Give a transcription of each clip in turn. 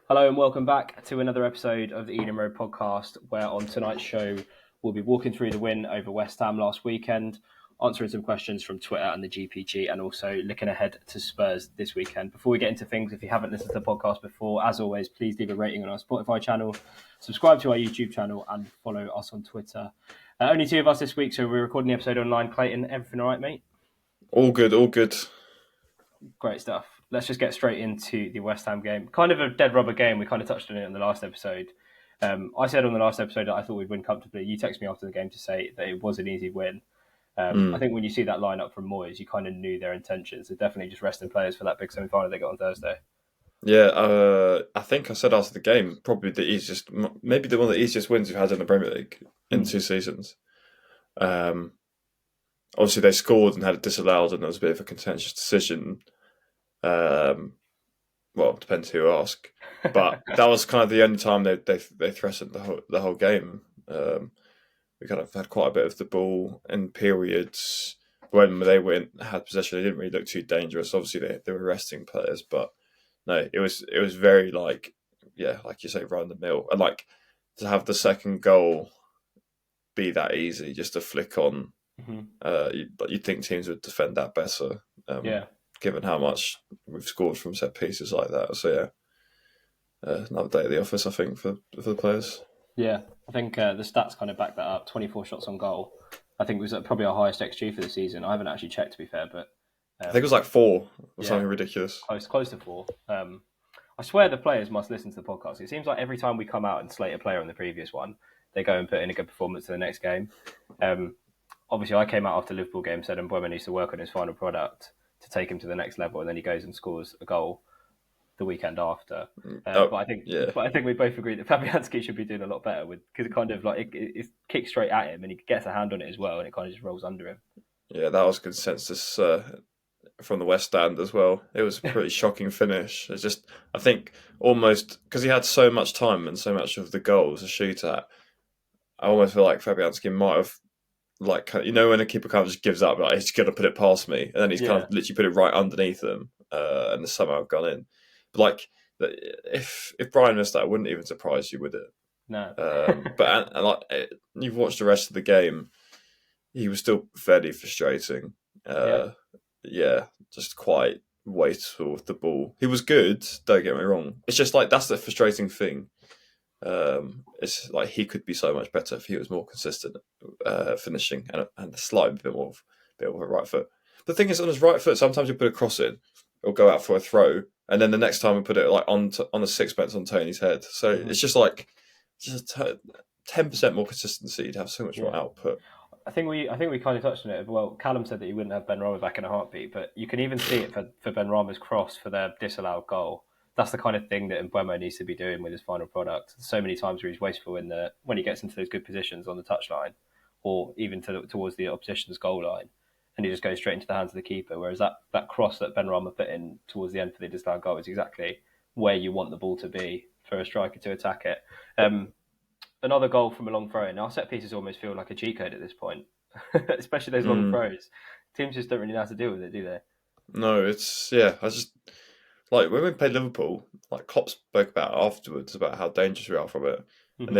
Hello and welcome back to another episode of the Eden Road podcast, where on tonight's show we'll be walking through the win over West Ham last weekend, answering some questions from Twitter and the GPG, and also looking ahead to Spurs this weekend. Before we get into things, if you haven't listened to the podcast before, as always, please leave a rating on our Spotify channel, subscribe to our YouTube channel, and follow us on Twitter. Only two of us this week, so we're recording the episode online. Clayton, everything all right, mate? All good, all good. Great stuff. Let's just get straight into the West Ham game. Kind of a dead rubber game. We kind of touched on it in the last episode. I said on the last episode that I thought we'd win comfortably. You texted me after the game to say that it was an easy win. I think when you see that lineup from Moyes, you kind of knew their intentions. They're definitely just resting players for that big semi-final they got on Thursday. Yeah, I think I said after the game, probably the easiest, maybe one of the easiest wins we've had in the Premier League in 2 seasons. Obviously, they scored and had it disallowed, and it was a bit of a contentious decision. Well, it depends who you ask, but that was kind of the only time they threatened the whole game. We kind of had quite a bit of the ball in periods when they had possession. They didn't really look too dangerous. Obviously, they were resting players, but no, it was very like you say, run the mill, and like to have the second goal be that easy, just to flick on. But you'd think teams would defend that better. Given how much we've scored from set pieces like that. So yeah, another day at the office, I think, for the players. Yeah, I think the stats kind of back that up. 24 shots on goal. I think it was probably our highest XG for the season. I haven't actually checked, to be fair, but I think it was like 4 or something ridiculous. Close to 4. I swear the players must listen to the podcast. It seems like every time we come out and slate a player on the previous one, they go and put in a good performance to the next game. Obviously, I came out after the Liverpool game, said Mbeumo needs to work on his final product to take him to the next level, and then he goes and scores a goal the weekend after. But I think we both agree that Fabianski should be doing a lot better because it kind of like it kicks straight at him, and he gets a hand on it as well, and it kind of just rolls under him. Yeah, that was consensus from the West Stand as well. It was a pretty shocking finish. It's just, I think, almost because he had so much time and so much of the goals to shoot at. I almost feel like Fabianski might have, like, when a keeper kind of just gives up, like, he's going to put it past me, and then he's kind of literally put it right underneath them, and it's somehow gone in. But like, if Brian missed that, it wouldn't even surprise you, would it? No. But and like, you've watched the rest of the game, he was still fairly frustrating. Just quite wasteful with the ball. He was good, don't get me wrong. It's just like, that's the frustrating thing. It's like he could be so much better if he was more consistent finishing and a slight bit of a right foot. The thing is, on his right foot, sometimes you put a cross in, it'll go out for a throw, and then the next time we put it like on the sixpence on Toney's head. So it's just like 10% more consistency. You'd have so much more output. I think we kind of touched on it. Well, Callum said that he wouldn't have Benrahma back in a heartbeat, but you can even see it for Benrahma's cross for their disallowed goal. That's the kind of thing that Mbeumo needs to be doing with his final product. So many times where he's wasteful when he gets into those good positions on the touchline, or even towards the opposition's goal line, and he just goes straight into the hands of the keeper. Whereas that cross that Benrahma put in towards the end for the disallowed goal is exactly where you want the ball to be for a striker to attack it. Another goal from a long throw in. Our set pieces almost feel like a cheat code at this point, especially those long throws. Teams just don't really know how to deal with it, do they? No, it's I just. Like, when we played Liverpool, like, Klopp spoke about afterwards about how dangerous we are from it. Mm-hmm. And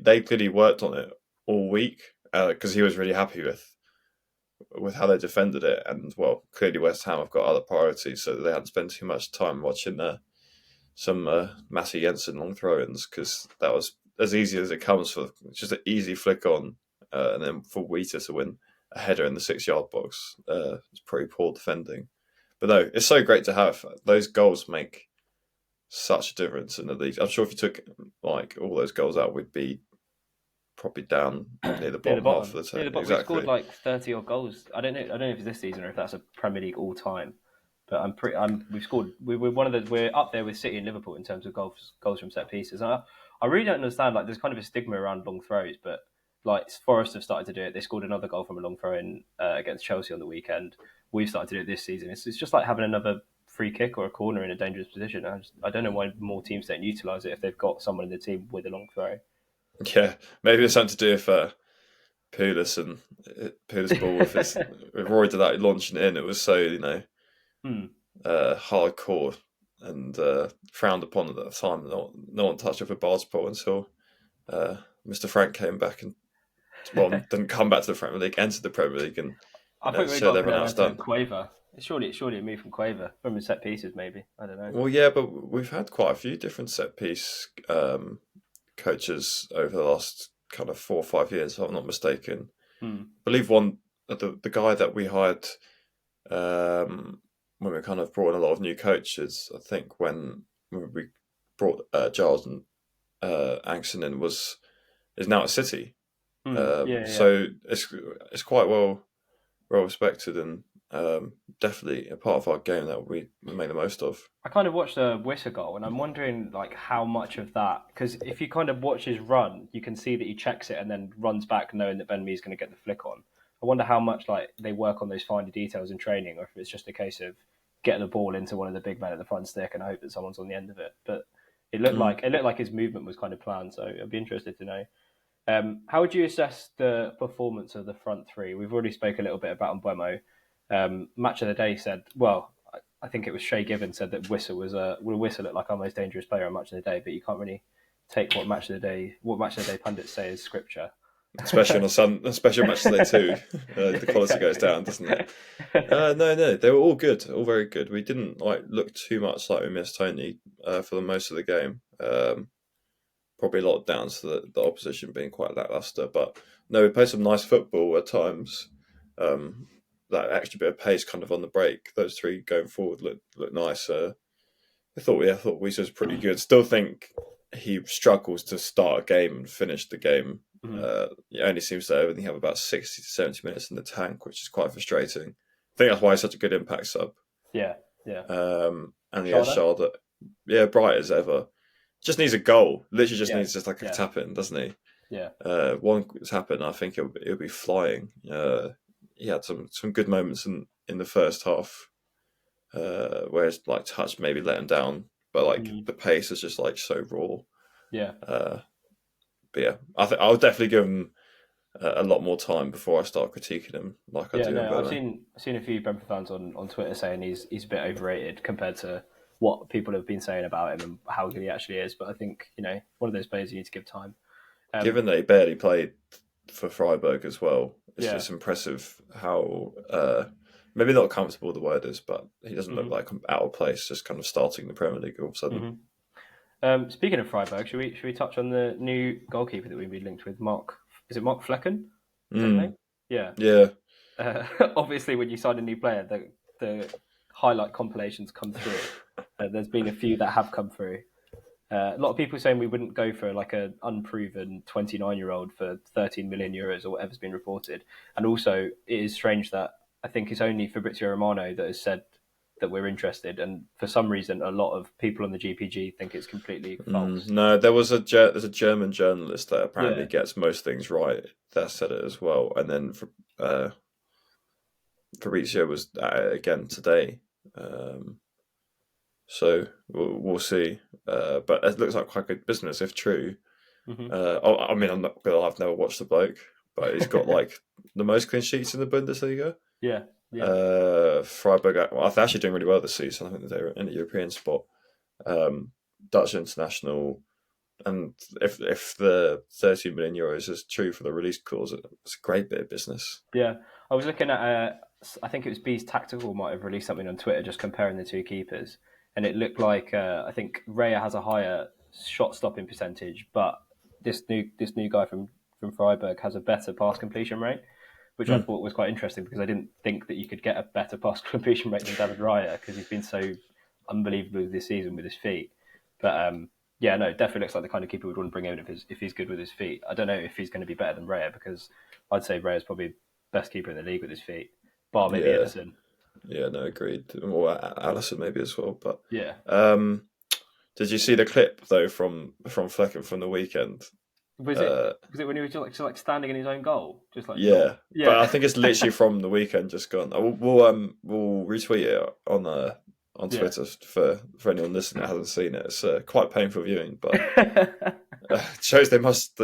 they clearly worked on it all week because he was really happy with how they defended it. And, well, clearly West Ham have got other priorities, so they hadn't spent too much time watching some Matty Jensen long throw-ins, because that was as easy as it comes for just an easy flick on, and then for Wheater to win a header in the 6-yard box. It's pretty poor defending. But no, it's so great to have. Those goals make such a difference in the league. I'm sure if you took like all those goals out, we'd be probably down near the bottom half of the table. Exactly. We scored like 30 odd goals. I don't know if it's this season or if that's a Premier League all time. But we've scored. We're up there with City and Liverpool in terms of goals from set pieces. And I really don't understand. Like, there's kind of a stigma around long throws, but like Forest have started to do it. They scored another goal from a long throw in against Chelsea on the weekend. We've started to do it this season. It's just like having another free kick or a corner in a dangerous position. I don't know why more teams don't utilise it if they've got someone in the team with a long throw. Yeah, maybe it's something to do with Pulis and Pulis' ball with Roy did that launching it in. It was so hardcore. and frowned upon at the time. No one touched it for basketball until Mr. Frank came back and didn't come back to the Premier League, entered the Premier League, and I think we showed got to put everyone it how it's there to done. Quaver. Surely a move from Quaver from set pieces, maybe. I don't know. Well, yeah, but we've had quite a few different set piece coaches over the last kind of 4 or 5 years, if I'm not mistaken. I believe the guy that we hired when we kind of brought in a lot of new coaches, I think when we brought Giles and Angson in is now at City. Yeah. So it's quite well respected and definitely a part of our game that we make the most of. I kind of watched the Wissa goal, and I'm wondering like how much of that, because if you kind of watch his run, you can see that he checks it and then runs back, knowing that Ben Mee's going to get the flick on. I wonder how much like they work on those finer details in training, or if it's just a case of getting the ball into one of the big men at the front stick and hope that someone's on the end of it. But it looked like his movement was kind of planned, so I'd be interested to know. How would you assess the performance of the front three? We've already spoke a little bit about Mbeumo. Match of the Day said, well, I think it was Shay Given said that Wissa looked like our most dangerous player on Match of the Day, but you can't really take what Match of the Day pundits say as scripture. Especially on a special match today too. The quality goes down, doesn't it? No, they were all good, all very good. We didn't look too much like we missed Toney for the most of the game. Probably a lot down to the opposition being quite lackluster, but no, we played some nice football at times. That extra bit of pace kind of on the break. Those three going forward look nice. I thought Wiese was pretty good. Still think he struggles to start a game and finish the game. He only seems to only have about 60 to 70 minutes in the tank, which is quite frustrating. I think that's why he's such a good impact sub. Yeah. And he has Charlotte. Yeah, bright as ever. Just needs a goal. Literally just needs a tap in, doesn't he? Yeah. One tap in, I think it'll be flying. He had some good moments in the first half, where his touch maybe let him down, but the pace is just so raw. Yeah. But yeah, I'll definitely give him a lot more time before I start critiquing him. I do. I've seen a few Brentford fans on Twitter saying he's a bit overrated compared to what people have been saying about him and how good he actually is. But I think one of those players you need to give time. Given that he barely played for Freiburg as well, it's just impressive how maybe not comfortable the word is, but he doesn't look like out of place. Just kind of starting the Premier League all of a sudden. Speaking of Freiburg, should we touch on the new goalkeeper that we've been linked with? Mark, is it Mark Flecken? Yeah. Obviously, when you sign a new player, the highlight compilations come through. There's been a few that have come through. A lot of people saying we wouldn't go for an unproven 29-year-old for 13 million euros or whatever's been reported. And also, it is strange that I think it's only Fabrizio Romano that has said that we're interested, and for some reason a lot of people on the GPG think it's completely false. No, there's a German journalist that apparently gets most things right that said it as well, and then Fabrizio was again today, so we'll see, but it looks like quite good business if true. I mean, I've never watched the bloke, but he's got the most clean sheets in the Bundesliga. Freiburg, they're actually doing really well this season. I think they're in the European spot. Dutch international, and if the 30 million euros is true for the release clause, it's a great bit of business. Yeah, I was looking at I think it was Bees Tactical might have released something on Twitter just comparing the two keepers, and it looked like I think Raya has a higher shot stopping percentage, but this new guy from Freiburg has a better pass completion rate, which I thought was quite interesting because I didn't think that you could get a better pass completion rate than David Raya because he's been so unbelievable this season with his feet. But definitely looks like the kind of keeper we'd want to bring in if he's good with his feet. I don't know if he's going to be better than Raya because I'd say Raya's probably best keeper in the league with his feet, bar maybe Ederson. Yeah, no, agreed. Or Allison maybe as well. But yeah. Did you see the clip though from Flecken from the weekend? Was it when he was just standing in his own goal, just like But I think it's literally from the weekend, just gone. We'll retweet it on Twitter for anyone listening that hasn't seen it. It's quite painful viewing, but shows they must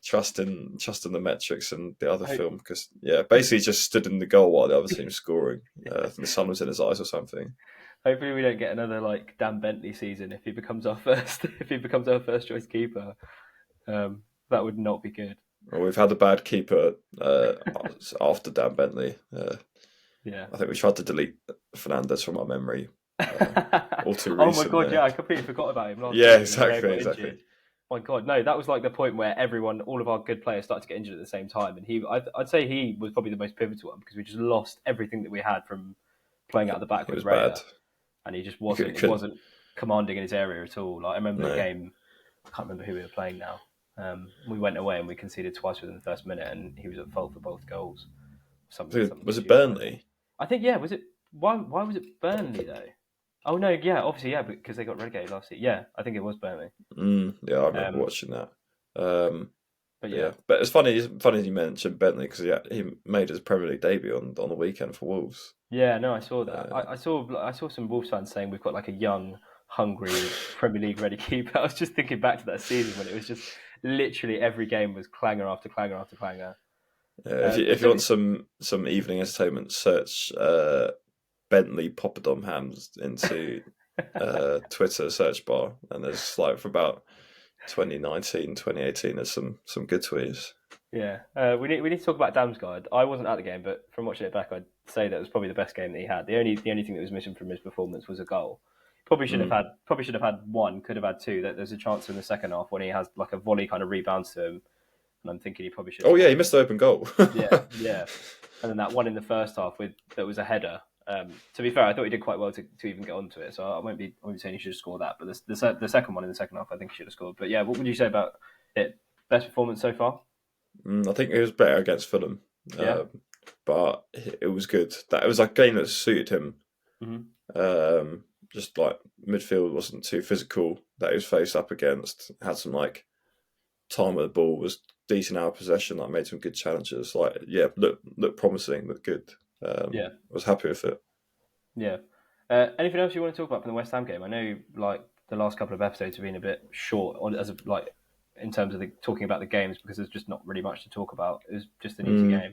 trust in the metrics and the other film because basically just stood in the goal while the other team's scoring. I think the sun was in his eyes or something. Hopefully, we don't get another like Dan Bentley season if he becomes our first choice keeper. That would not be good. Well, we've had a bad keeper after Dan Bentley. Yeah. I think we tried to delete Fernandez from our memory all too Oh my god, recently. yeah, I completely forgot about him last Yeah, season when Ray got exactly. injured. My god, no, that was like the point where all of our good players started to get injured at the same time, and I'd say he was probably the most pivotal one because we just lost everything that we had from playing out the back It with was bad. Raya, and he just You wasn't. He couldn't. wasn't commanding in his area at all. Like I remember a No. game, I can't remember who we were playing now. We went away and we conceded twice within the first minute, and he was at fault for both goals. Something Was it stupid like that. Burnley? I think yeah. Was it why was it Burnley though? Oh no, yeah, obviously yeah, because they got relegated last year. Yeah, I think it was Burnley. Yeah, I remember Um, watching that. Um, but yeah, yeah, but it's funny. It's funny you mentioned Bentley because he made his Premier League debut on the weekend for Wolves. yeah, no, I saw that. Uh, I saw some Wolves fans saying we've got like a young, hungry Premier League ready keeper. I was just thinking back to that season when it was just literally every game was clanger after clanger after clanger. if It's you want only some evening entertainment, search Bentley Poppadom Hams into Twitter search bar, and there's like for about 2019, 2018, there's some good tweets. yeah. We need to talk about Damsgaard. I wasn't at the game, but from watching it back, I'd say that it was probably the best game that he had. The only thing that was missing from his performance was a goal. Mm. Probably should have had one. Could have had two. There's a chance in the second half when he has like a volley kind of rebounds to him, and I'm thinking he probably should have Oh yeah, scored he it. missed the open goal. Yeah, yeah. And then that one in the first half that was a header. To be fair, I thought he did quite well to even get onto it. So I won't be saying he should have scored that. But the second one in the second half, I think he should have scored. But yeah, what would you say about it? Best performance so far? I think it was better against Fulham, Yeah. but it was good. That it was like a game that suited him. Mm-hmm. Just like midfield wasn't too physical that he was faced up against. Had some like time of the ball, was decent out of possession. Like made some good challenges. Like yeah, looked promising, looked good. Yeah. Was happy with it. Yeah. Anything else you want to talk about from the West Ham game? I know like the last couple of episodes have been a bit short in terms of talking about the games because there's just not really much to talk about. It was just an easy Mm, game,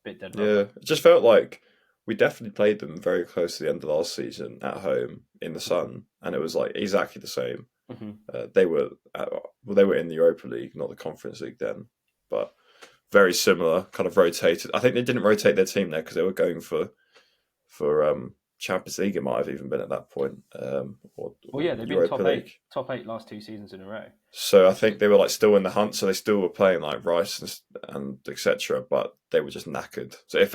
bit dead yeah, rubber. it just felt like we definitely played them very close to the end of last season at home in the sun, and it was like exactly the same. Mm-hmm. They were they were in the Europa League, not the Conference League then, but very similar. Kind of rotated. I think they didn't rotate their team there because they were going for Champions League. It might have even been at that point, Well, yeah, they've been Europa League. top eight last two seasons in a row. So I think they were like still in the hunt. So they still were playing like Rice and etc. But they were just knackered. So it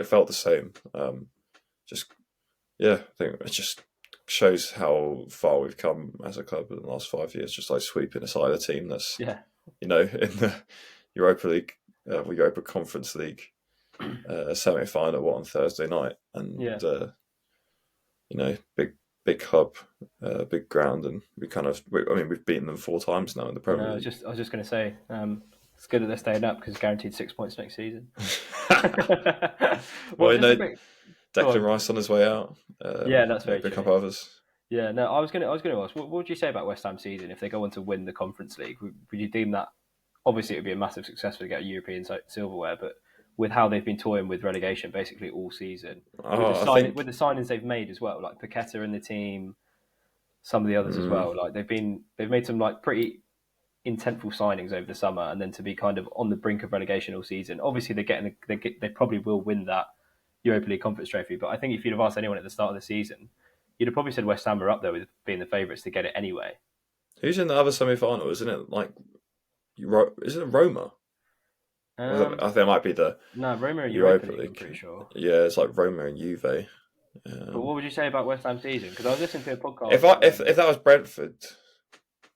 felt the same. Just yeah, I think it just shows how far we've come as a club in the last 5 years. Just like sweeping aside a team that's Yeah, in the Europa League, Europa Conference League semi-final on Thursday night, and yeah. big hub, big ground, and we've beaten them 4 times now in the Premier No, League. I was just going to say, it's good that they're staying up because guaranteed 6 points next season. Well, Just a quick. Go Declan on. Rice on his way out. Yeah, that's very Pick true. up others. Yeah, no, I was gonna ask, what would you say about West Ham season if they go on to win the Conference League? Would you deem that obviously it would be a massive success to get European silverware, but with how they've been toying with relegation basically all season, I think with the signings they've made as well, like Paqueta in the team, some of the others as well, like they've made some like pretty intentful signings over the summer, and then to be kind of on the brink of relegation all season. Obviously, they probably will win that Europa League Conference Trophy, but I think if you'd have asked anyone at the start of the season, you'd have probably said West Ham are up there with being the favourites to get it anyway. who's in the other semi-final? Isn't it like is it Roma? I think it might be the No, Roma are Europa Europa League, I'm League. pretty sure. Yeah, it's like Roma and Juve. But what would you say about West Ham season? Because I was listening to a podcast. If that was Brentford,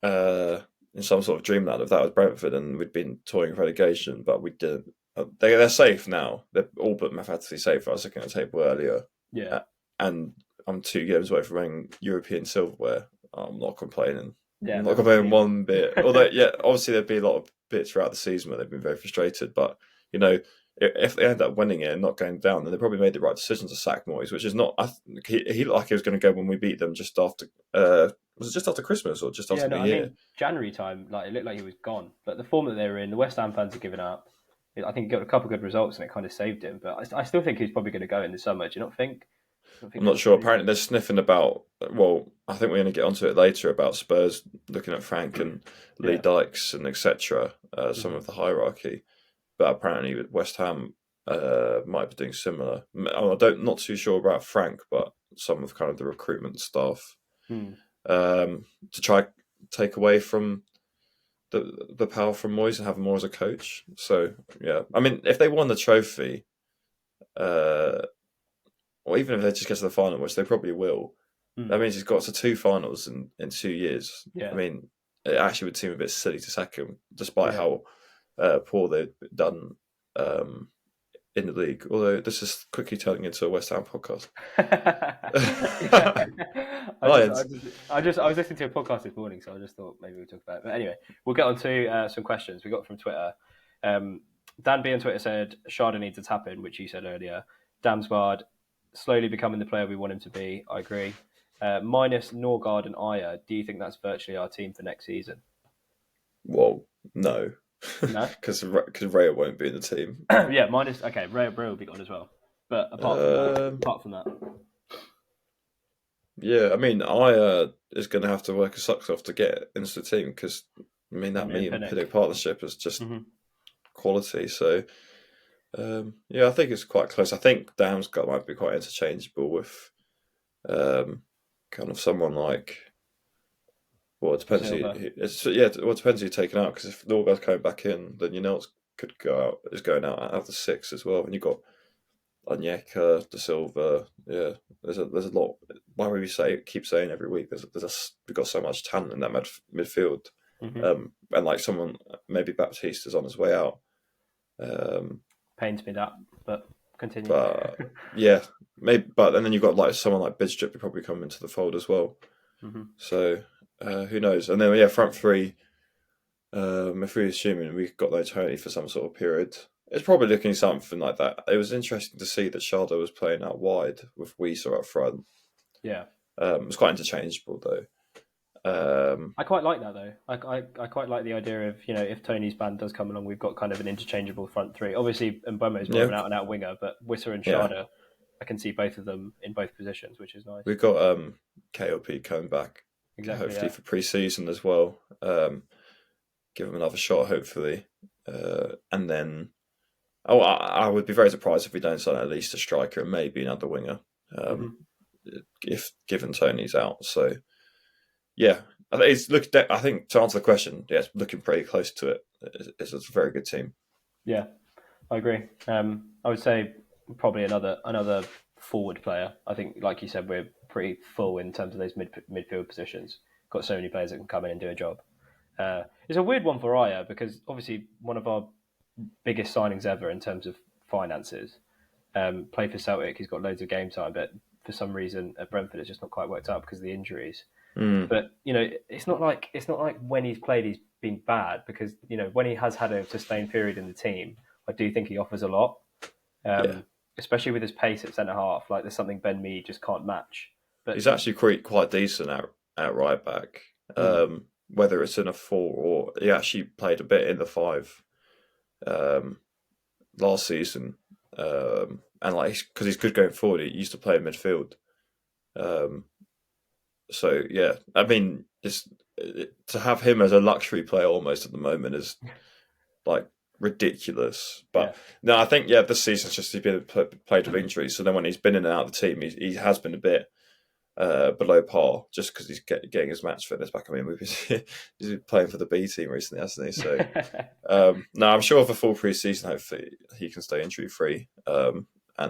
in some sort of dreamland, if that was Brentford and we'd been toying relegation, but we didn't. They're safe now. They're all but mathematically safe. I was looking at the table earlier. Yeah. And I'm 2 games away from winning European silverware. I'm not complaining. Yeah, I'm not complaining one bit. Although, yeah, obviously there'd be a lot of bits throughout the season where they've been very frustrated. But, if they end up winning it and not going down, then they probably made the right decision to sack Moyes, which is not. He looked like he was going to go when we beat them just after. Was it just after Christmas or just after New Year? I mean, January time, like it looked like he was gone. But the form that they were in, the West Ham fans had given up. I think he got a couple of good results and it kind of saved him. But I still think he's probably going to go in the summer. Do you not think? I I'm think not it'll sure. probably. Apparently, they're sniffing about. Well, I think we're going to get onto it later about Spurs looking at Frank and Lee Yeah. Dykes and etc. Some Hmm. of the hierarchy, but apparently West Ham might be doing similar. I don't not too sure about Frank, but some of kind of the recruitment staff Hmm. to try take away from the power from Moyes and have him more as a coach. So yeah, I mean, if they won the trophy, uh, or even if they just get to the final, which they probably will, Hmm. that means he's got to two finals in 2 years. I Yeah. mean, it actually would seem a bit silly to sack him, despite Yeah. how poor they've done um, in the league. Although this is quickly turning into a West Ham podcast. Yeah. Lions. I was listening to a podcast this morning, so I just thought maybe we'd talk about it. But anyway, we'll get on to some questions we got from Twitter. Dan B on Twitter said Sharda needs a tap in, which you said earlier. Damsgaard slowly becoming the player we want him to be. I agree. Minus Norgard and Aya, do you think that's virtually our team for next season? Well, no, No. because Raya won't be in the team. Yeah, minus. Okay, Ray will be gone as well. But apart from that, Yeah, I mean, I is going to have to work his socks off to get into the team because I mean that him and me and Pinnock. Pinnock partnership is just Hmm. quality. So yeah, I think it's quite close. I think Damsgaard might be quite interchangeable with kind of someone like. Well, it depends. Silver. It's yeah. Well, it depends who you're taking out. Because if Norgard's coming back in, then you know it's could go out. Is going out of the six as well, and you've got Onyeka, De Silva. Yeah, there's a lot. Why would we keep saying every week? We've got so much talent in that midfield, Hmm. and like someone maybe Baptiste is on his way out. Pains me that, but continue. But yeah, maybe. But and then you've got like someone like Bidstrup who probably come into the fold as well. Hmm. So who knows? And then yeah, front three. If we're assuming we've got no Toney for some sort of period, it's probably looking something like that. It was interesting to see that Sharda was playing out wide with Weiser up front. Yeah. It was quite interchangeable though. I quite like that though. I quite like the idea of, if Tony's band does come along, we've got kind of an interchangeable front three. Obviously, Mbomo is more of Yeah, an out and out winger, but Wissa and yeah. Sharda, I can see both of them in both positions, which is nice. We've got KOP coming back, Exactly. hopefully Yeah. for pre-season as well. Give him another shot, hopefully, and then. Oh, I would be very surprised if we don't sign at least a striker and maybe another winger, Hmm. if given Tony's out. So yeah, I think to answer the question, yeah, it's looking pretty close to it. It's a very good team. Yeah, I agree. I would say probably another forward player. I think, like you said, we're pretty full in terms of those midfield positions. Got so many players that can come in and do a job. It's a weird one for Aya because obviously one of our biggest signings ever in terms of finances. Played for Celtic, he's got loads of game time, but for some reason at Brentford it's just not quite worked out because of the injuries. Mm, But it's not like when he's played he's been bad because when he has had a sustained period in the team, I do think he offers a lot, yeah, especially with his pace at centre half. Like there's something Ben Mee just can't match. But he's actually quite decent at right back. mm, Whether it's in a four or he actually played a bit in the five um, last season, and like because he's good going forward, he used to play in midfield. Um, so yeah, I mean, to have him as a luxury player almost at the moment is like ridiculous. yeah, But no, I think yeah, this season's just he's been played with injuries. So then when he's been in and out of the team, he has been a bit below par just because he's getting his match fitness back. I mean, he's been playing for the B team recently, hasn't he? So no, I'm sure for full pre-season, hopefully he can stay injury free, and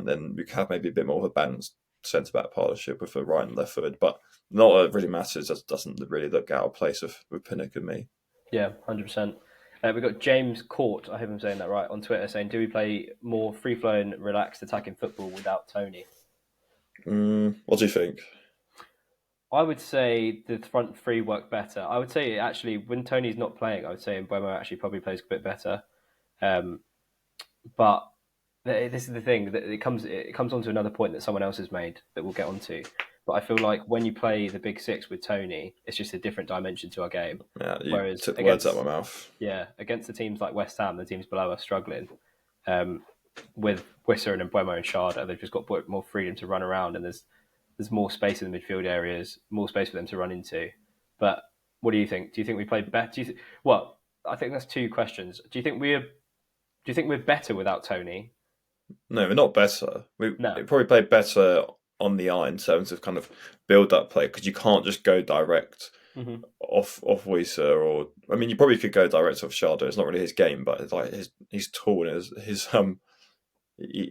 then we can have maybe a bit more of a balanced centre back partnership with a right and left footed. But not that it really matters. It doesn't really look out of place with Pinnock and me. yeah, 100%. We've got James Court, I hope I'm saying that right, on Twitter saying, do we play more free-flowing, relaxed attacking football without Toney? What do you think? I would say the front three work better. I would say actually when Tony's not playing, I would say Mbuemo actually probably plays a bit better. Um, but this is the thing that it comes onto another point that someone else has made that we'll get onto. But I feel like when you play the big six with Toney, it's just a different dimension to our game. Yeah, you Whereas took the words out of my mouth. against the teams like West Ham, the teams below us struggling. with Wissa and Mbeumo and Sharda, they've just got more freedom to run around, and there's more space in the midfield areas, more space for them to run into. But what do you think? Do you think we played better? Well, I think that's two questions. Do you think we're better without Toney? No, we're not better. We No. probably played better on the eye in terms of kind of build up play, because you can't just go direct Mm-hmm. off Wisa, or I mean, you probably could go direct off Sharda. It's not really his game, but it's like he's tall and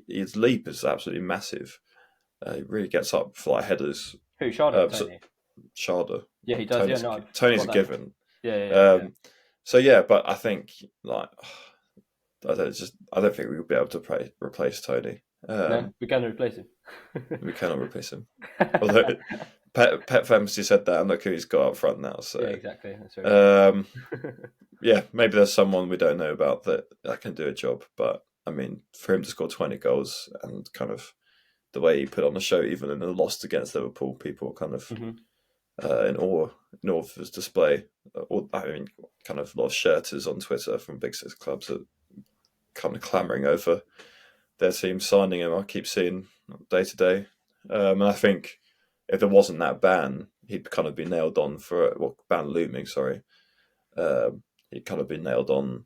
his leap is absolutely massive. He really gets up for like headers. Who, Sharda or Toney? Sharda. Yeah, he does. Tony's a given. Yeah. So yeah, but I think like I don't think we would be able to replace Toney. No, we're going to replace him. We cannot replace him. Although Pep famously said that, and look who he's got up front now. So yeah, exactly. That's right. Yeah, maybe there's someone we don't know about that can do a job. But I mean, for him to score 20 goals and kind of the way he put on the show, even in the loss against Liverpool, people were kind of in awe of his display. I mean, kind of a lot of shirters on Twitter from Big Six clubs are kind of clamouring over their team signing him. I keep seeing day to day. And I think if there wasn't that ban, he'd kind of be nailed on ban looming, sorry. He'd kind of be nailed on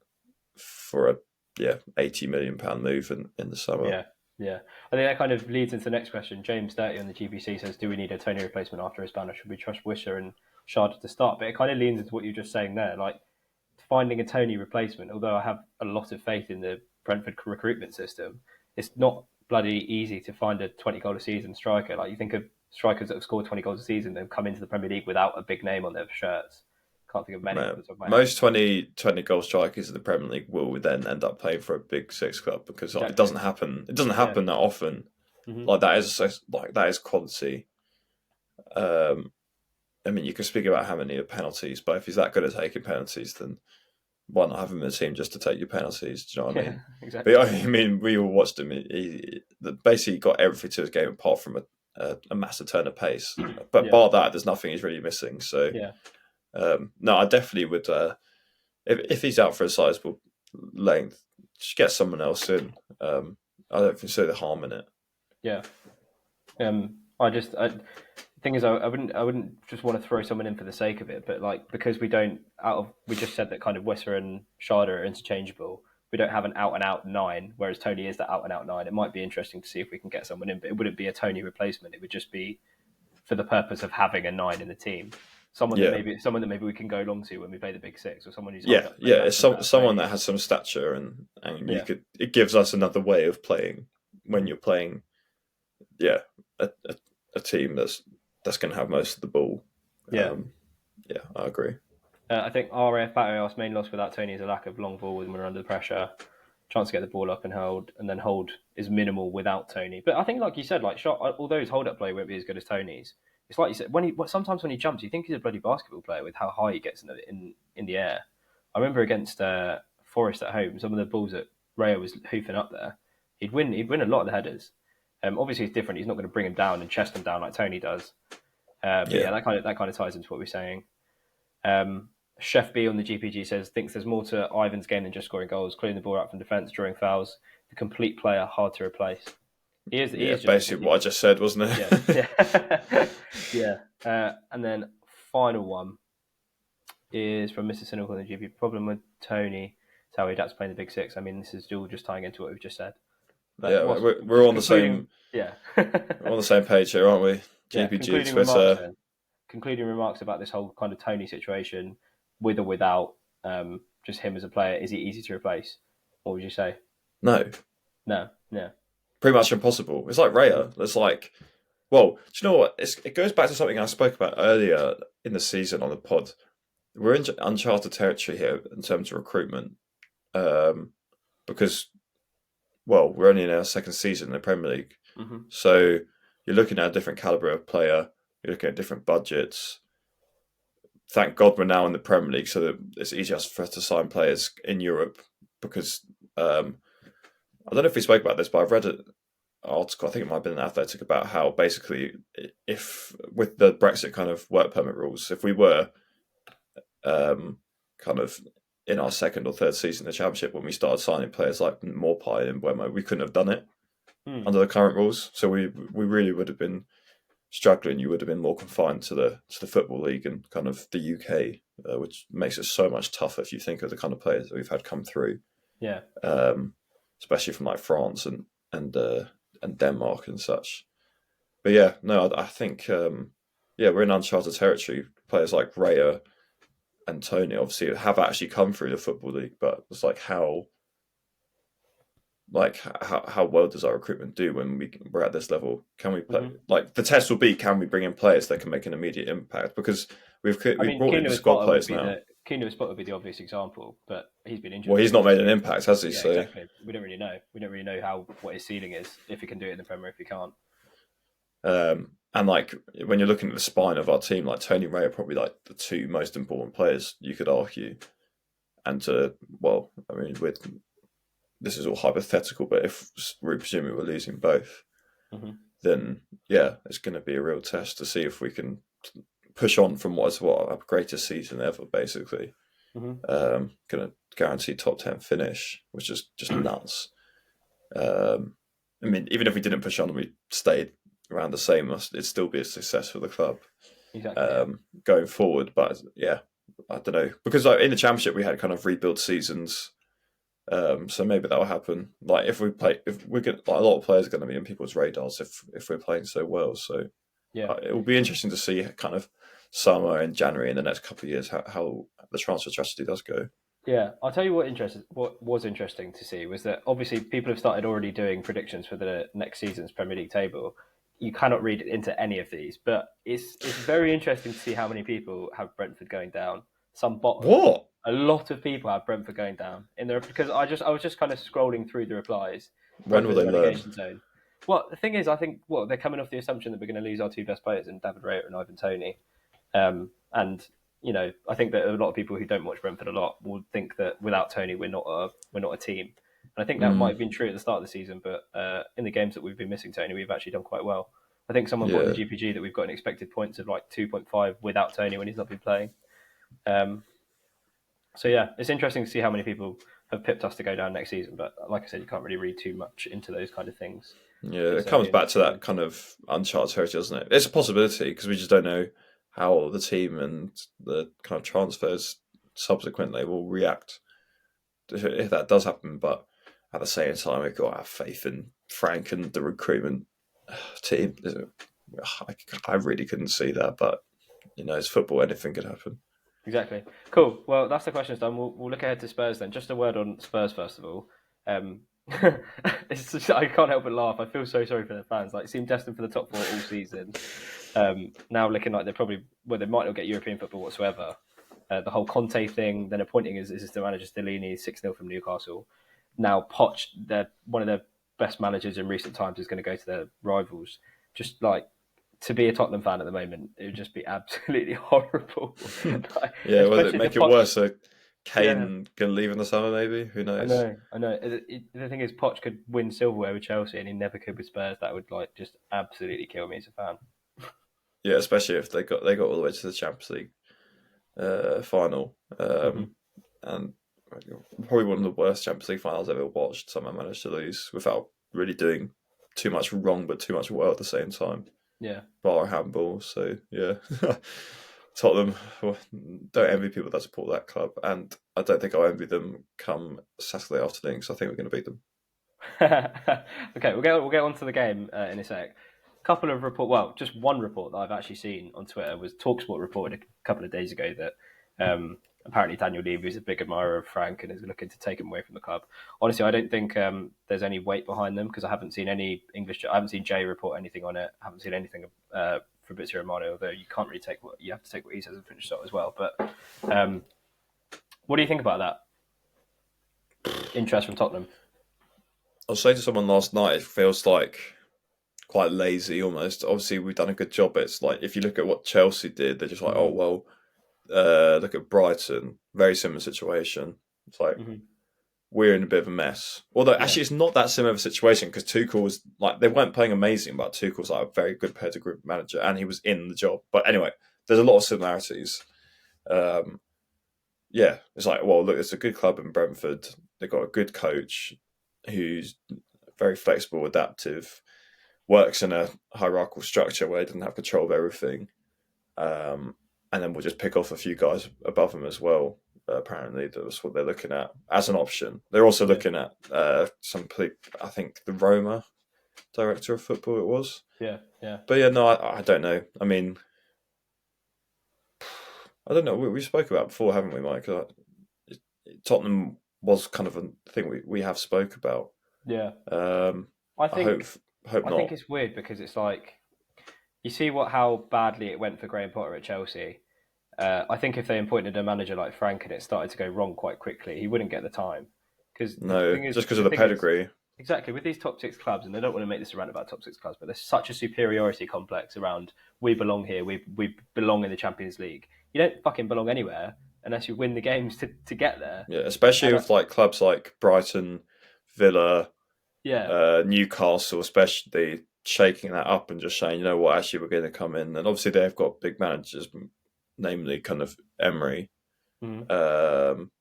for a £80 million move in the summer. Yeah. I think that kind of leads into the next question. James 30 on the GBC says, do we need a Toney replacement after his ban, or should we trust Wisher and Sharda to start? But it kind of leans into what you're just saying there. Like, finding a Toney replacement, although I have a lot of faith in the Brentford recruitment system, it's not bloody easy to find a 20-goal a season striker. Like, you think of strikers that have scored 20 goals a season and come into the Premier League without a big name on their shirts. Can't think of many. Most 20 goal strikers in the Premier League will then end up playing for a Big Six club, because it doesn't happen. It doesn't happen that often. Mm-hmm. Like that is quality. I mean, you can speak about how many are penalties, but if he's that good at taking penalties, then why not have him in the team just to take your penalties? Do you know what I mean? Exactly. But I mean, we all watched him. He basically got everything to his game apart from a massive turn of pace. But bar that, there's nothing he's really missing. So no, I definitely would. If he's out for a sizable length, just get someone else in. I don't think see the harm in it. Yeah. The thing is, I wouldn't just want to throw someone in for the sake of it, but like, because we just said that kind of Wissa and Sharda are interchangeable. We don't have an out and out 9, whereas Toney is that out and out 9. It might be interesting to see if we can get someone in, but it wouldn't be a Toney replacement. It would just be for the purpose of having a 9 in the team. Someone that maybe we can go along to when we play the Big Six, or someone who's it's someone that has some stature, and it gives us another way of playing when you're playing a team that's going to have most of the ball. I agree. I think RAF Battery asked, main loss without Toney is a lack of long ball when we're under pressure. Chance to get the ball up and then hold is minimal without Toney. But I think, like you said, like although his hold up play won't be as good as Toney's, it's like you said, sometimes when he jumps, you think he's a bloody basketball player with how high he gets in the air. I remember against Forest at home, some of the balls that Raya was hoofing up there, he'd win a lot of the headers. Obviously, it's different. He's not going to bring him down and chest him down like Toney does. That kind of ties into what we're saying. Chef B on the GPG says, thinks there's more to Ivan's game than just scoring goals, clearing the ball out from defence, drawing fouls. The complete player, hard to replace. He is basically what I just said, wasn't it? Yeah. And then final one is from Mr. Cynical on the GP. Problem with Toney is how he adapts playing the Big Six. I mean, this is still just tying into what we've just said. But we're on the same. Yeah, we're on the same page here, aren't we? GPG Twitter. Concluding remarks about this whole kind of Toney situation, with or without just him as a player. Is he easy to replace? What would you say? No. Yeah. Pretty much impossible. It's like Raya. It's like, well, do you know what? It goes back to something I spoke about earlier in the season on the pod. We're in uncharted territory here in terms of recruitment, because, well, we're only in our second season in the Premier League, so you're looking at a different calibre of player. You're looking at different budgets. Thank God we're now in the Premier League, so that it's easier for us to sign players in Europe, because I don't know if we spoke about this, but I've read an article, I think it might have been an Athletic, about how basically if with the Brexit kind of work permit rules, if we were kind of in our second or third season in the Championship when we started signing players like Morpie and Wemo. We couldn't have done it under the current rules. So we really would have been struggling. You would have been more confined to the Football League and kind of the UK, which makes it so much tougher if you think of the kind of players that we've had come through. Yeah. Especially from like France and Denmark and such. But yeah, no, I think we're in uncharted territory. Players like Raya and Toney obviously have actually come through the Football League, but it's like how well does our recruitment do when we're at this level? Can we play? Like the test will be, can we bring in players that can make an immediate impact? Because we've brought in the squad players now. Kino Spot would be the obvious example, but he's been injured. Well, he's not made an impact, has he? Yeah, so exactly. We don't really know. We don't really know what his ceiling is, if he can do it in the Premier, if he can't. And like when you're looking at the spine of our team, like Toney and Ray are probably like the two most important players, you could argue. And this is all hypothetical, but if we're presuming we're losing both, then yeah, it's going to be a real test to see if we can push on from what is our greatest season ever, basically. Going to guarantee top 10 finish, which is just nuts. I mean, even if we didn't push on and we stayed around the same, it'd still be a success for the club. Exactly. Going forward. But yeah, I don't know, because like, in the Championship we had kind of rebuild seasons. So maybe that'll happen. Like if we're like, a lot of players are going to be on people's radars if we're playing so well. So yeah, it will be interesting to see kind of summer and January in the next couple of years how the transfer strategy does go. Yeah, I'll tell you what was interesting to see was that obviously people have started already doing predictions for the next season's Premier League table. You cannot read into any of these, but it's very interesting to see how many people have Brentford going down. Some bottom. What? A lot of people have Brentford going down in there because I was just kind of scrolling through the replies. When will they learn? Zone. Well, the thing is, I think they're coming off the assumption that we're going to lose our two best players in David Raya and Ivan Toney, and you know, I think that a lot of people who don't watch Brentford a lot will think that without Toney we're not a team. And I think that might have been true at the start of the season, but in the games that we've been missing Toney, we've actually done quite well. I think someone put in the GPG that we've got an expected points of like 2.5 without Toney when he's not been playing. So yeah, it's interesting to see how many people have pipped us to go down next season. But like I said, you can't really read too much into those kind of things. Yeah, it comes back to that kind of uncharted territory, doesn't it? It's a possibility because we just don't know how the team and the kind of transfers subsequently will react if that does happen. But at the same time, we've got to have faith in Frank and the recruitment team. I really couldn't see that, but you know, it's football; anything could happen. Exactly. Cool. Well, that's the questions done. We'll look ahead to Spurs then. Just a word on Spurs first of all. I can't help but laugh. I feel so sorry for their fans. Like, seem destined for the top 4 all season. Now looking like they might not get European football whatsoever. The whole Conte thing, then appointing as assistant manager Stellini, 6-0 from Newcastle. Now Poch, one of their best managers in recent times, is going to go to their rivals. Just like, to be a Tottenham fan at the moment, it would just be absolutely horrible. Yeah, will it make it worse? So Kane can leave in the summer, maybe? Who knows? I know. The thing is, Poch could win silverware with Chelsea, and he never could with Spurs. That would like just absolutely kill me as a fan. Yeah, especially if they got all the way to the Champions League final, and probably one of the worst Champions League finals I've ever watched. Someone managed to lose without really doing too much wrong, but too much well at the same time. Yeah, bar handball. So yeah, Tottenham, don't envy people that support that club, and I don't think I'll envy them come Saturday afternoon because I think we're going to beat them. Okay, we'll get on to the game in a sec. Couple of just one report that I've actually seen on Twitter was TalkSport reported a couple of days ago that apparently Daniel Levy is a big admirer of Frank and is looking to take him away from the club. Honestly, I don't think there's any weight behind them because I haven't seen any English. I haven't seen Jay report anything on it. I haven't seen anything from Fabrizio Romano, although you can't really you have to take what he says and finish shot as well. But what do you think about that interest from Tottenham? I was saying to someone last night, it feels like quite lazy almost. Obviously, we've done a good job. It's like if you look at what Chelsea did, they're just like, oh well. Look at Brighton, very similar situation. It's like we're in a bit of a mess. Although actually, it's not that similar of a situation because Tuchel was like they weren't playing amazing, but Tuchel was like a very good pedigree manager, and he was in the job. But anyway, there's a lot of similarities. yeah, it's like, well, look, it's a good club in Brentford. They've got a good coach who's very flexible, adaptive, works in a hierarchical structure where he doesn't have control of everything. And then we'll just pick off a few guys above him as well. Apparently, that's what they're looking at as an option. They're also Yeah. looking at I think the Roma director of football it was. Yeah, yeah. But yeah, no, I don't know. I mean, I don't know. We spoke about it before, haven't we, Mike? Tottenham was kind of a thing we have spoke about. Yeah. I I hope think hope I think not. it's weird because it's like you see how badly it went for Graham Potter at Chelsea. I think if they appointed a manager like Frank and it started to go wrong quite quickly, he wouldn't get the time. Because No, just because of the the thing is, pedigree. exactly with these top six clubs, and I don't want to make this a rant about top six clubs, but there's such a superiority complex around we belong here, we belong in the Champions League. You don't fucking belong anywhere unless you win the games to get there. Yeah, especially And with like clubs like Brighton, Villa, yeah, Newcastle, especially shaking that up and just saying, you know what, actually we're going to come in, and obviously they've got big managers, namely kind of Emery, mm. um,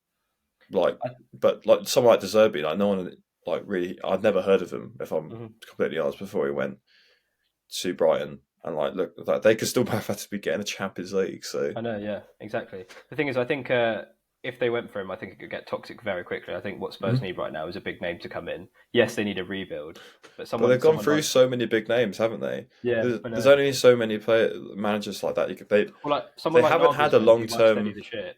like, I, but like someone like De Zerbi, like no one like really, I'd never heard of him if I'm mhm. completely honest before he went to Brighton, and like look, like they could still have had to be getting a Champions League, so I know, yeah, exactly. The thing is, I think if they went for him, I think it could get toxic very quickly. I think what Spurs Mhm. need right now is a big name to come in. Yes, they need a rebuild, but But they've gone someone through like so many big names, haven't they? yeah, I There's know. only so many managers like that. Well, like They someone like haven't had a Nagelsmann long who might steady term. the ship.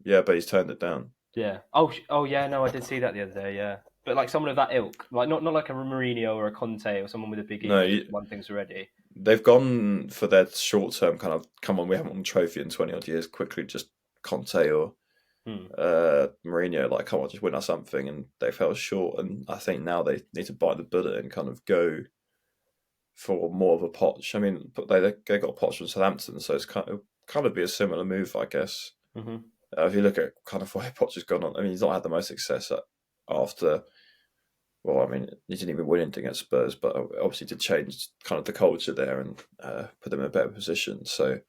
Yeah, but he's turned it down. Yeah. Oh, yeah. No, I did see that the other day. Yeah, but like someone of that ilk, like not like a Mourinho or a Conte or someone with a big No, ego that's won things already. they've gone for their short term kind of. Come on, we haven't won a trophy in 20 odd years. Quickly, just Conte or Hmm. Mourinho, like, come on, just win us something, and they fell short. And I think now they need to bite the bullet and kind of go for more of a Poch. I mean, but they got Poch from Southampton, so it's kind of be a similar move, I guess. Mm-hmm. If you look at kind of where Poch has gone on, I mean, he's not had the most success after. Well, I mean, he didn't even win anything at Spurs, but obviously did change kind of the culture there and put them in a better position. So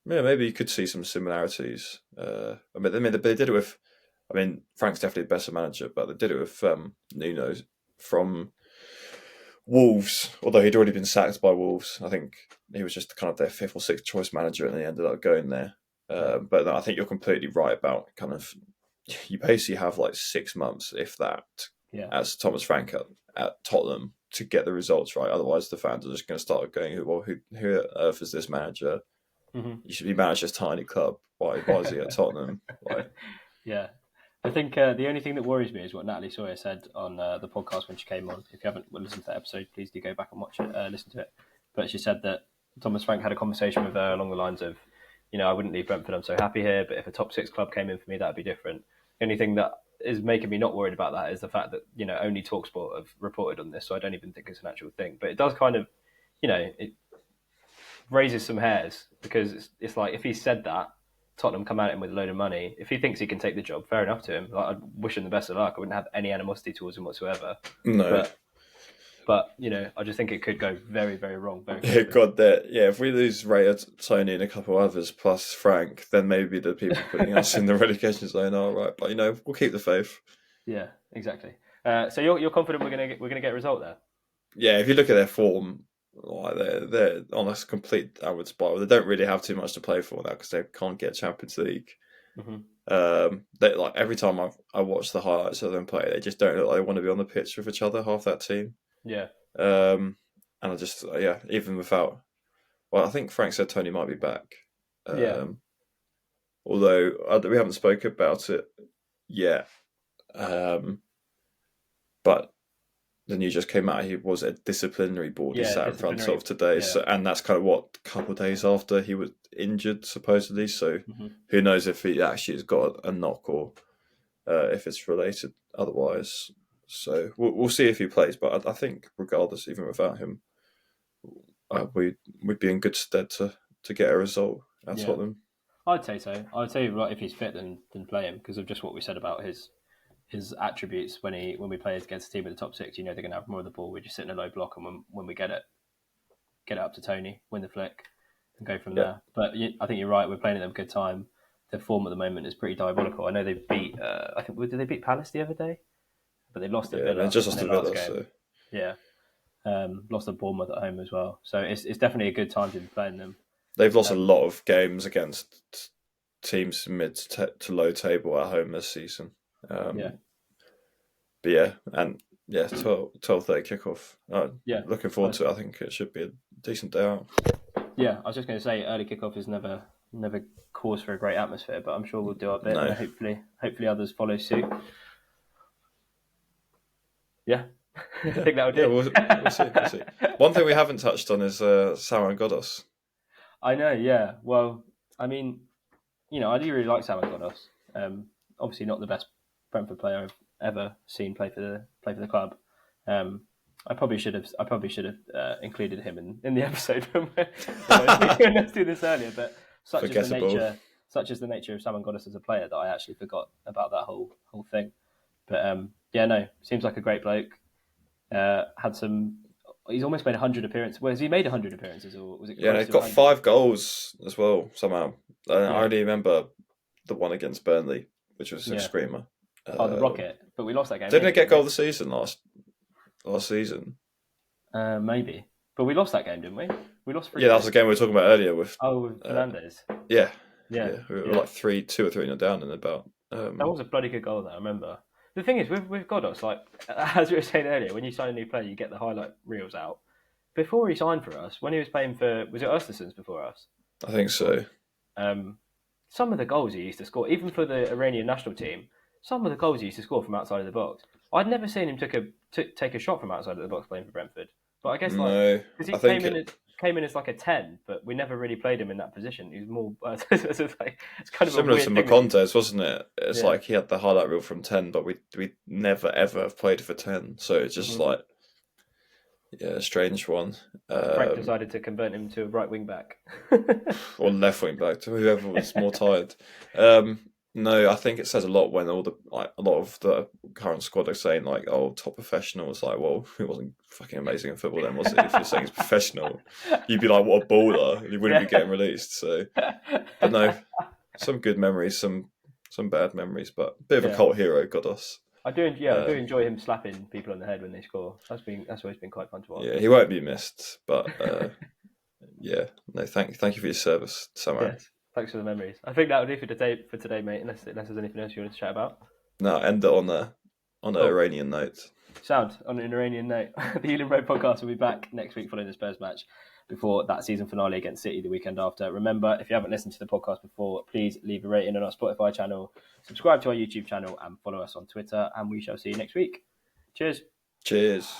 yeah, maybe you could see some similarities. They did it with. I mean, Frank's definitely the better manager, but they did it with Nuno from Wolves. Although he'd already been sacked by Wolves, I think he was just kind of their fifth or sixth choice manager, and he ended up going there. Yeah. But no, I think you're completely right about kind of you basically have like 6 months, if that, Yeah. as Thomas Frank at Tottenham to get the results right. Otherwise, the fans are just going to start going, "Well, who on earth is this manager? Mm-hmm. You should be managed this tiny club. Why is he at Tottenham?" Like, Yeah. I think the only thing that worries me is what Natalie Sawyer said on the podcast when she came on. If you haven't listened to that episode, please do go back and watch it, listen to it. But she said that Thomas Frank had a conversation with her along the lines of, I wouldn't leave Brentford, I'm so happy here, but if a top six club came in for me, that'd be different. The only thing that is making me not worried about that is the fact that, only TalkSport have reported on this, so I don't even think it's an actual thing. But it does kind of, it raises some hairs because it's like if he said that, Tottenham come at him with a load of money. If he thinks he can take the job, fair enough to him. Like, I'd wish him the best of luck. I wouldn't have any animosity towards him whatsoever. no. But I just think it could go very, very wrong very Yeah, quickly. God, that yeah. If we lose Ray, Toney, and a couple others plus Frank, then maybe the people putting us in the relegation zone are right. But we'll keep the faith. Yeah, exactly. So you're confident we're gonna get a result there? Yeah, if you look at their form, like they're on a complete downward spiral. They don't really have too much to play for now because they can't get Champions League. Mm-hmm. They like every time I watch the highlights of them play, they just don't look like they want to be on the pitch with each other. Half that team. Yeah. And I just even without. Well, I think Frank said Tony might be back. Yeah. Although we haven't spoken about it yet. But the news just came out. He was a disciplinary board he Yeah. sat in front Disciplinary. of today. Yeah. So, and that's kind of what a couple of days after he was injured, supposedly. So Mm-hmm. who knows if he actually has got a knock or if it's related otherwise. So we'll see if he plays. But I think regardless, even without him, we'd be in good stead to get a result at Yeah. Tottenham. I'd say so. I'd say if he's fit, then play him because of just what we said about his attributes when we play against a team in the top six. They're going to have more of the ball. We just sit in a low block, and when we get it up to Toney, win the flick, and go from there. But I think you're right. We're playing at them good time. the form at the moment is pretty diabolical. I know they beat, I think, did they beat Palace the other day? But they lost at Villa. They just lost in to their Villa. last game. So Yeah, lost at Bournemouth at home as well. So it's definitely a good time to be playing them. they've lost a lot of games against teams mid to low table at home this season. Yeah. But yeah, and yeah, 12:30 kickoff. Looking forward to it. I think it should be a decent day out. Yeah, I was just going to say early kickoff is never cause for a great atmosphere, but I'm sure we'll do our bit, No. and hopefully others follow suit. Yeah, I think that would do. Yeah, we'll see. One thing we haven't touched on is Saman Ghoddos. I know, yeah. Well, I mean, I do really like Saman Ghoddos. Obviously, not the best Brentford player I've ever seen play for the club. I probably should have included him in the episode. Let's do this earlier, but such is the nature of Saman Ghoddos as a player that I actually forgot about that whole thing. But seems like a great bloke. He's almost made 100 appearances. Well, has he made 100 appearances, or was it? Yeah, he's got 5 goals as well somehow. I only remember the one against Burnley, which was a screamer. The Rocket, but we lost that game. Didn't it get goal of the season last season? Maybe, but we lost that game, didn't we? We lost 3. Yeah, that was the game we were talking about earlier with Fernandez. Yeah. We were like 2 or 3 down in about. That was a bloody good goal, though. I remember. The thing is, with Ghoddos, like as we were saying earlier, when you sign a new player, you get the highlight reels out. Before he signed for us, when he was playing was it Östersunds before us? I think so. Some of the goals he used to score, even for the Iranian national team, some of the goals he used to score from outside of the box. I'd never seen him take a shot from outside of the box playing for Brentford. But I guess because he came in as like a 10, but we never really played him in that position. He was more it's kind of similar to Macontes, wasn't it? It's like he had the highlight reel from 10, but we never ever have played for 10. So it's just like a strange one. Frank decided to convert him to a right wing back or left wing back to whoever was more tired. No, I think it says a lot when a lot of the current squad are saying like, "Oh, top professional." It's like, well, he wasn't fucking amazing in football then, was he? If you're saying he's professional, you'd be like, "What a baller!" He wouldn't be getting released. So, but no, some good memories, some bad memories, but a bit of a cult hero, Ghoddos. I do enjoy him slapping people on the head when they score. That's always been quite fun to watch. Yeah, he won't be missed, but no, thank you for your service, Samurai. Yes. Thanks for the memories. I think that would do for today, mate. Unless there's anything else you want to chat about. No, end it on an Iranian note. Sound on an Iranian note. The Ealing Road podcast will be back next week following the Spurs match before that season finale against City the weekend after. Remember, if you haven't listened to the podcast before, please leave a rating on our Spotify channel, subscribe to our YouTube channel, and follow us on Twitter. And we shall see you next week. Cheers. Cheers.